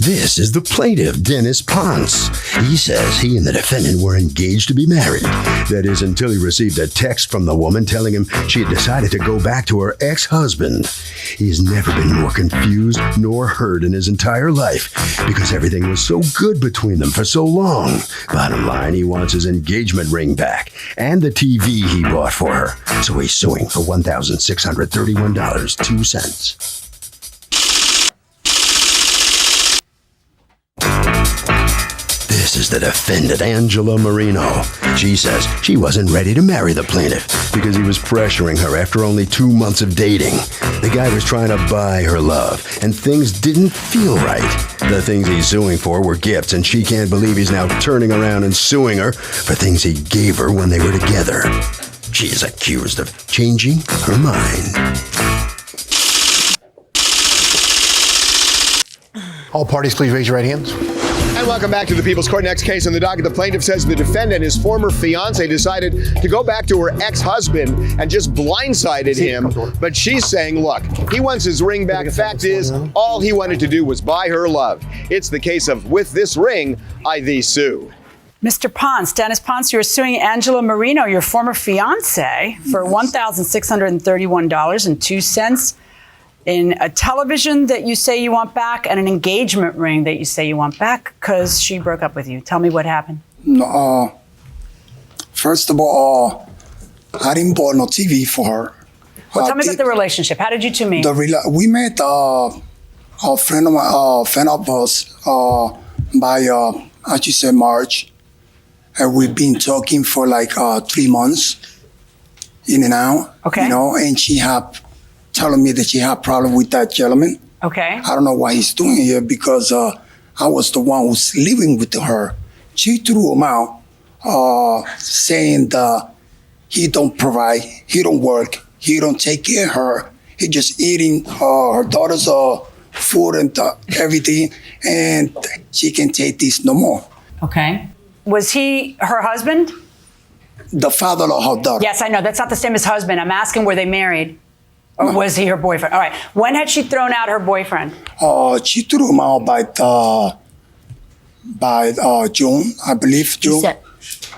This is the plaintiff, Dennis Ponce. He says he and the defendant were engaged to be married. That is, until he received a text from the woman telling him she had decided to go back to her ex-husband. He's never been more confused nor hurt in his entire life because everything was so good between them for so long. Bottom line, he wants his engagement ring back and the TV he bought for her. So he's suing for $1,631.02. This is the defendant, Angela Marino. She says she wasn't ready to marry the plaintiff because he was pressuring her after only 2 months of dating. The guy was trying to buy her love, and things didn't feel right. The things he's suing for were gifts, and she can't believe he's now turning around and suing her for things he gave her when they were together. She is accused of changing her mind. All parties, please raise your right hands. And welcome back to the People's Court. Next case on the docket. The plaintiff says the defendant, his former fiance, decided to go back to her ex-husband and just blindsided him. But she's saying, look, he wants his ring back. Fact is, all he wanted to do was buy her love. It's the case of, with this ring, I thee sue. Mr. Ponce, Dennis Ponce, you're suing Angela Marino, your former fiance, for $1,631.02 in a television that you say you want back and an engagement ring that you say you want back because she broke up with you. Tell me what happened. No, first of all, I didn't buy no TV for her. Well, tell me about the relationship. How did you two meet? We met a friend of us by I should say March, and we've been talking for like 3 months, in and out. Okay. You know, and she had telling me that she had a problem with that gentleman. Okay. I don't know why he's doing it here because I was the one who's living with her. She threw him out, saying that he don't provide, he don't work, he don't take care of her. He just eating her daughter's food and everything, and she can take this no more. Okay. Was he her husband? The father of her daughter. Yes, I know. That's not the same as husband. I'm asking, were they married? Or was he her boyfriend? All right. When had she thrown out her boyfriend? She threw him out by June, I believe, June.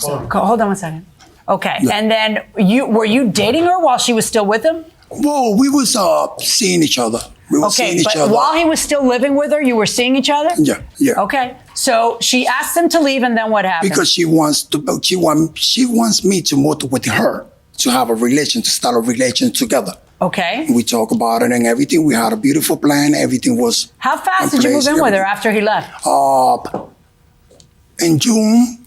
Hold on one second. Okay. Yeah. And then were you dating her while she was still with him? Well, we was seeing each other. We were seeing each other. While he was still living with her, you were seeing each other? Yeah, yeah. Okay. So she asked him to leave, and then what happened? Because she wants me to move with her, to have a relation, to start a relation together. Okay. We talk about it and everything. We had a beautiful plan. Everything was. How fast did you move in with her after he left? In June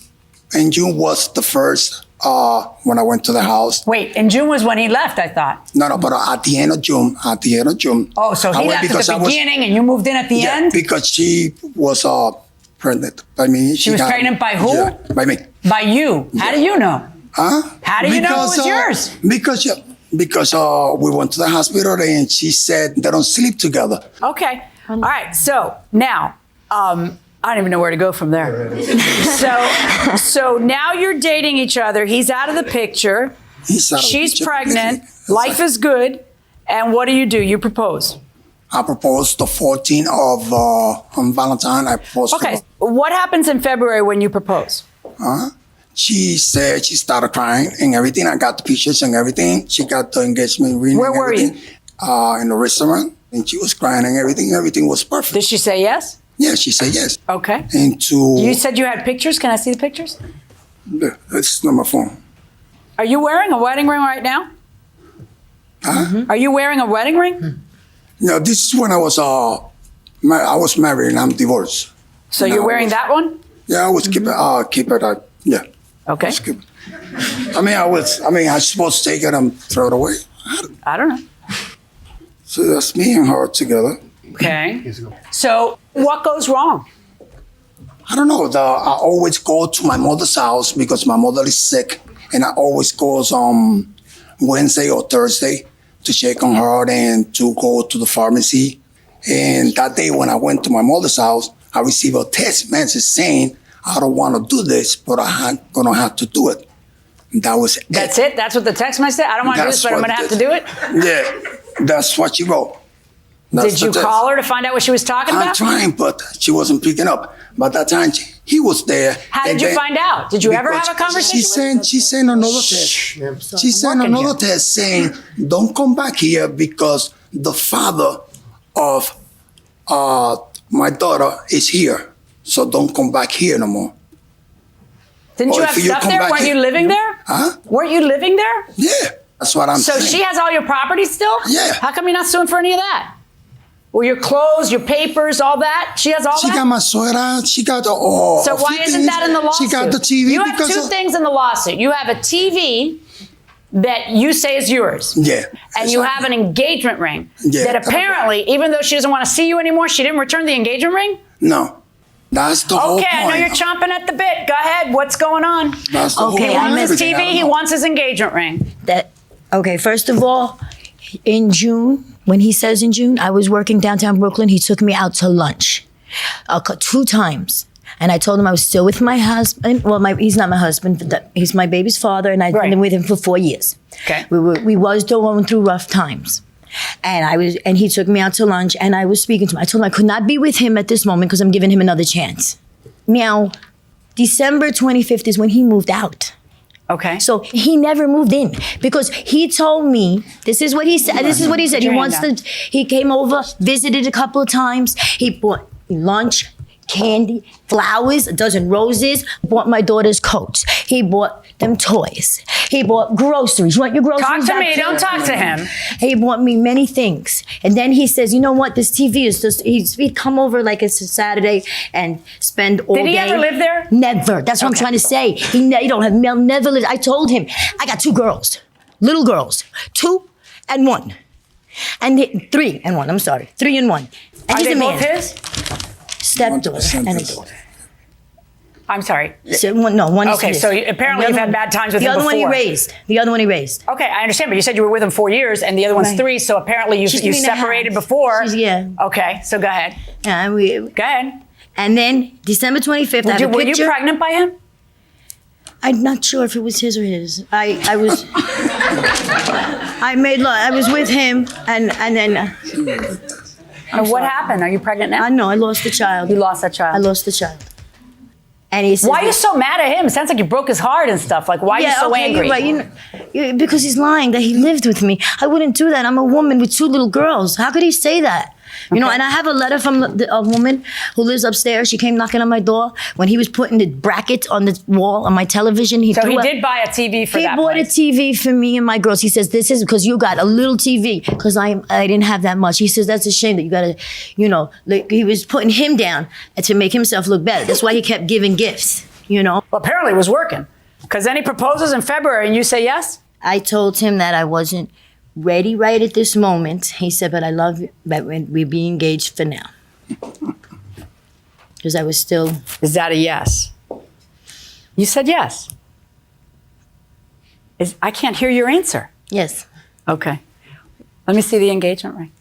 was the first when I went to the house. Wait, in June was when he left, I thought. No, but at the end of June. Oh, so he left at the beginning and you moved in at the end? Because she was pregnant by me. She was pregnant by who? Yeah, by me. By you? Yeah. How do you know? Huh? How do you know it was yours? Because we went to the hospital and she said they don't sleep together. Okay. All right. So now, I don't even know where to go from there. So now you're dating each other. He's out of the picture. She's pregnant. Life is good. And what do? You propose. I proposed the 14th of on Valentine. I proposed. Okay. What happens in February when you propose? She said she started crying and everything. I got the pictures and everything. She got the engagement ring. Where were you? In the restaurant. And she was crying and everything. Everything was perfect. Did she say yes? Yeah, she said yes. Okay. And you said you had pictures. Can I see the pictures? Yeah, it's on my phone. Are you wearing a wedding ring right now? Huh? Mm-hmm. Are you wearing a wedding ring? No, this is when I was married and I'm divorced. So you're wearing that one? Yeah, I was keep it. Yeah. Okay. I mean, I was supposed to take it and throw it away. I don't know. So that's me and her together. Okay. So what goes wrong? I don't know. I always go to my mother's house because my mother is sick, and I always go on Wednesday or Thursday to check on her and to go to the pharmacy. And that day when I went to my mother's house, I received a text message saying, I don't want to do this, but I'm going to have to do it. And that was it. That's it? That's what the text message said? I don't want to do this, but I'm going to have to do it? Yeah, that's what she wrote. Did you call her to find out what she was talking I'm about? trying, but she wasn't picking up. By that time, he was there. How did you find out? Did you ever have a conversation? She sent another text. She sent another text saying, "Don't come back here because the father of my daughter is here. So don't come back here no more." Didn't you have stuff there? Weren't you living there? Huh? Weren't you living there? Yeah, that's what I'm saying. So she has all your property still? Yeah. How come you're not suing for any of that? Well, your clothes, your papers, all that? She has all that? She got my sweater. She got the So why isn't that in the lawsuit? She got the TV. You have two things in the lawsuit. You have a TV that you say is yours. Yeah. And you have an engagement ring Yeah. that apparently, even though she doesn't want to see you anymore, she didn't return the engagement ring? No. That's the whole point. Okay, I know you're chomping at the bit. Go ahead. What's going on? That's the Okay, whole on point. this TV, he wants his engagement ring. Okay, first of all, in June, when he says in June, I was working downtown Brooklyn. He took me out to lunch 2 times. And I told him I was still with my husband. Well, he's not my husband. But he's my baby's father, and I'd been with him for 4 years. Okay. We was going through rough times. And he took me out to lunch, and I was speaking to him. I told him I could not be with him at this moment because I'm giving him another chance. Now, December 25th is when he moved out. Okay. So he never moved in because he told me, this is what he said. This is what he said. He came over, visited a couple of times. He bought lunch, candy, flowers, a dozen roses, bought my daughter's coats. He bought them toys. He bought groceries. You want your groceries? Talk to me. Don't talk to him. He bought me many things. And then he says, you know what? This TV is just, he'd come over like it's a Saturday and spend all day. Did he ever live there? Never. That's what I'm trying to say. He never lived. I told him, I got 2 girls, little girls, 2 and 1. And 3 and 1, I'm sorry. 3 and 1. And Are he's they a man. both his? Stepdaughter and a daughter. I'm sorry. So, one is Okay, his. so apparently The you've other had one- bad times with the him other one he before. raised. The other one he raised. Okay, I understand, but you said you were with him 4 years, and the other one's Right. 3. So apparently you She's 3 and a half. separated before. Yeah. Okay, so go ahead. Go ahead. And then December 25th, I have a Were you picture. pregnant by him? I'm not sure if it was his or his. I was. I was with him, and then. And what happened? Are you pregnant now? I know I lost the child. You lost that child. I lost the child. And he said, Why are you so mad at him? It sounds like you broke his heart and stuff. Like, why are you so angry? You're right. Because he's lying that he lived with me. I wouldn't do that. I'm a woman with 2 little girls. How could he say that? You know, and I have a letter from a woman who lives upstairs. She came knocking on my door when he was putting the bracket on the wall on my television. So he did buy a TV for that He bought place. a TV for me and my girls. He says, this is because you got a little TV because I didn't have that much. He says, that's a shame that you got to, like he was putting him down to make himself look better. That's why he kept giving gifts, Well, apparently it was working. Because then he proposes in February and you say yes? I told him that I wasn't ready right at this moment. He said, but I love you, but we'll be engaged for now. Because I was still. Is that a yes? You said yes. I can't hear your answer. Yes. Okay. Let me see the engagement ring.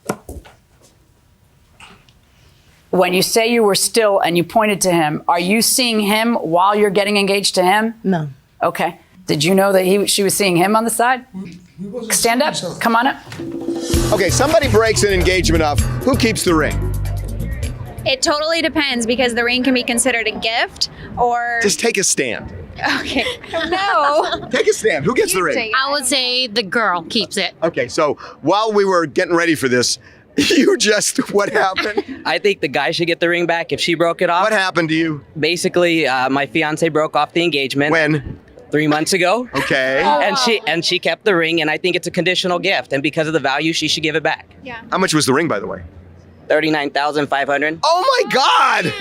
When you say you were still and you pointed to him, are you seeing him while you're getting engaged to him? No. Okay. Did you know that she was seeing him on the side? Stand up. Come on up. Okay, somebody breaks an engagement off. Who keeps the ring? It totally depends because the ring can be considered a gift or. Just take a stand. Okay. No. Take a stand. Who gets the ring? I would say the girl keeps it. Okay, so while we were getting ready for this, what happened? I think the guy should get the ring back if she broke it off. What happened to you? Basically, my fiance broke off the engagement. When? 3 months ago. Okay. And she kept the ring, and I think it's a conditional gift, and because of the value, she should give it back. Yeah. How much was the ring, by the way? $39,500. Oh my God!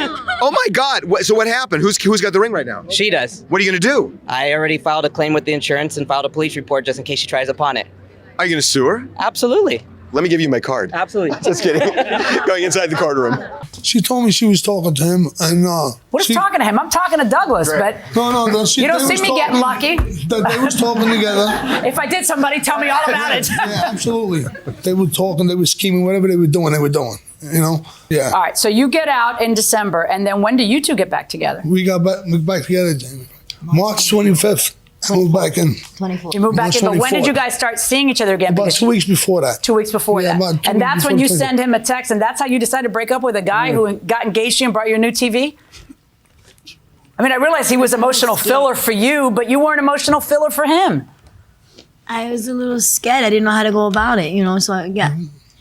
Oh my God! So what happened? Who's got the ring right now? She does. What are you gonna do? I already filed a claim with the insurance and filed a police report just in case she tries upon it. Are you gonna sue her? Absolutely. Let me give you my card. Absolutely. Just kidding. Going inside the courtroom. She told me she was talking to him, and What is talking to him? I'm talking to Douglas, but no. you don't see me getting lucky. They was talking together. If I did, somebody tell me all about it. Yeah, absolutely. They were talking. They were scheming. Whatever they were doing, Yeah. All right, so you get out in December, and then when do you two get back together? We got back together March 25th, I moved back in 24. You moved back in, but when did 24. you guys start seeing each other again? about Because 2 weeks before that. 2 weeks before Yeah, that. about 2 And weeks that's when before you the send him a text, and that's how you decide to break up with a guy who got engaged to you and brought you a new TV? I mean, I realize he was emotional filler for you, but you weren't emotional filler for him. I was a little scared. I didn't know how to go about it, so yeah.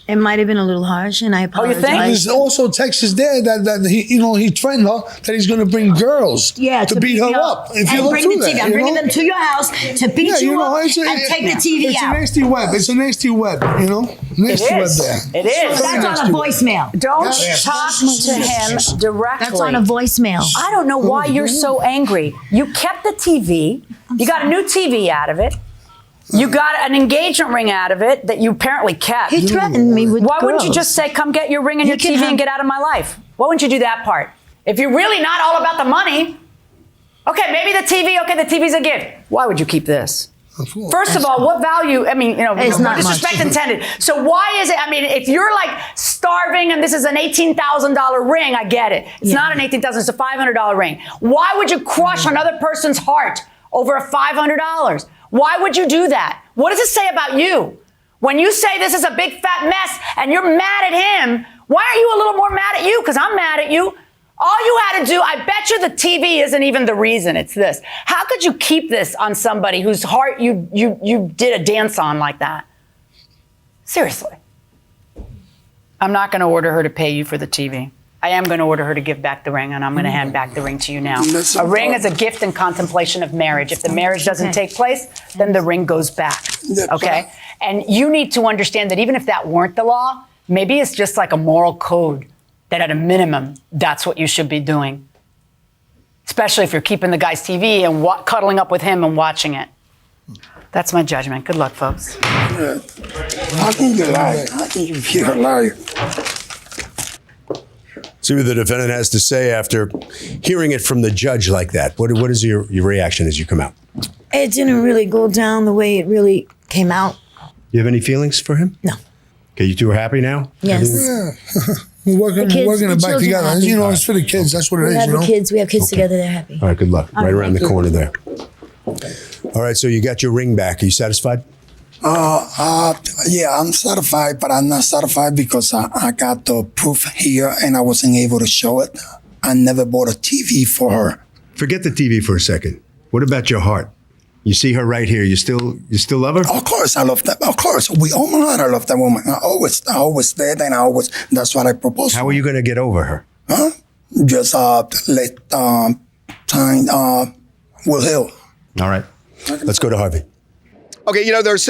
It might have been a little harsh, and I Oh, you apologize. think? There's also texts there that he threatened her that he's going to bring girls to beat her up. If you and look bring through the TV. that, I'm bringing them to your house to beat you up and take the TV it's out. a nasty web. It's a nasty web, Nasty web there. It is. That's on a voicemail. Don't talk to him directly. That's on a voicemail. I don't know why you're so angry. You kept the TV. You got a new TV out of it. You got an engagement ring out of it that you apparently kept. He threatened me with Why wouldn't you girls. just say, come get your ring and You your can TV have- and get out of my life? Why wouldn't you do that part? If you're really not all about the money, okay, maybe the TV, okay, the TV's a gift. Why would you keep this? First of all, what value, It's no not disrespect much. intended. So why is it, if you're like starving and this is an $18,000 ring, I get it. It's not an $18,000, it's a $500 ring. Why would you crush another person's heart over a $500? Why would you do that? What does it say about you? When you say this is a big fat mess and you're mad at him, why aren't you a little more mad at you? Because I'm mad at you. All you had to do, I bet you the TV isn't even the reason. It's this. How could you keep this on somebody whose heart you did a dance on like that? Seriously. I'm not going to order her to pay you for the TV. I am going to order her to give back the ring, and I'm going to hand back the ring to you now. A ring is a gift in contemplation of marriage. If the marriage doesn't take place, then the ring goes back, okay? And you need to understand that even if that weren't the law, maybe it's just like a moral code that at a minimum, that's what you should be doing. Especially if you're keeping the guy's TV and cuddling up with him and watching it. That's my judgment. Good luck, folks. How can you lie? How can you be a liar? See what the defendant has to say after hearing it from the judge like that. What is your reaction as you come out? It didn't really go down the way it really came out. You have any feelings for him? No. Okay, you two are happy now? Yes. Yeah. We're working The kids, it the back children together. are happy. It's for the kids. That's what it We is, have the kids. We have kids together. They're happy. All right, good luck. Right around the thank you. corner there. All right, so you got your ring back. Are you satisfied? Yeah, I'm satisfied, but I'm not satisfied because I got the proof here and I wasn't able to show it. I never bought a TV for her. Forget the TV for a second. What about your heart? You see her right here. You still love her? Of course, I love that. Of course, we all know I love that woman. I always did, and that's what I proposed. How are you going to get over her? Huh? Just let time will heal. All right, let's go to Harvey. Okay, there's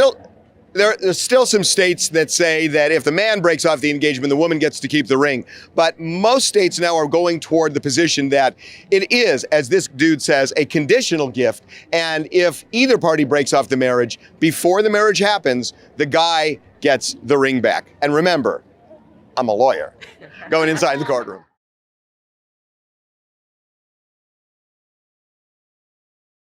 still some states that say that if the man breaks off the engagement, the woman gets to keep the ring. But most states now are going toward the position that it is, as this dude says, a conditional gift. And if either party breaks off the marriage, before the marriage happens, the guy gets the ring back. And remember, I'm a lawyer going inside the courtroom.